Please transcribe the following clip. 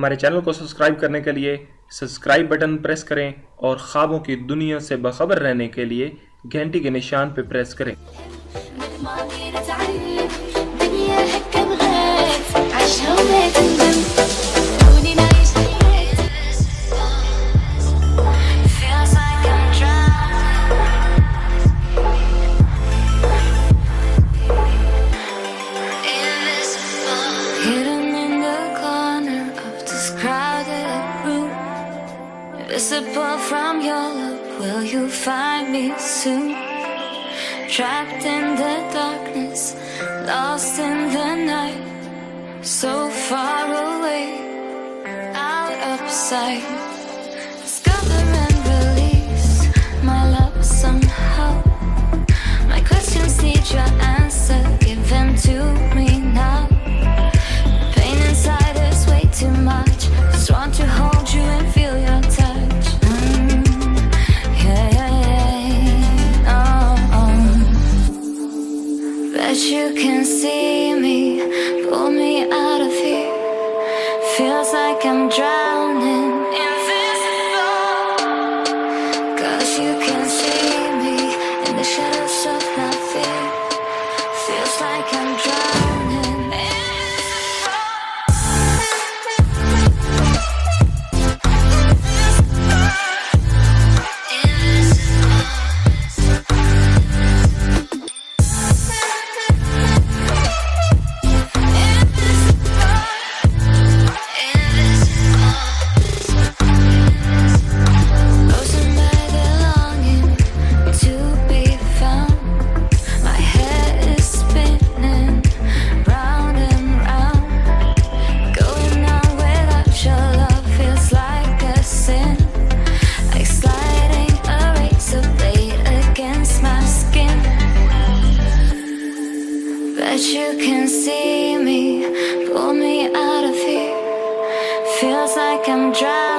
हमारे चैनल को सब्सक्राइब करने के लिए सब्सक्राइब बटन प्रेस करें और ख्वाबों की दुनिया से बाखबर रहने के लिए घंटी के निशान पर प्रेस करें। Visible from your love, will you find me soon? Trapped in the darkness, lost in the night, so far away, out of sight. Discover and release my love somehow. My questions need your answer, give them to me now. Pain inside is way too much, just want to hold you and feel your touch. But you can see me, pull me out of here. Feels like I'm drowning, invisible. 'Cause you can see me in the shadows of my fear. Feels like I'm drowning, you can see me, pull me out of here. Feels like I'm drowning.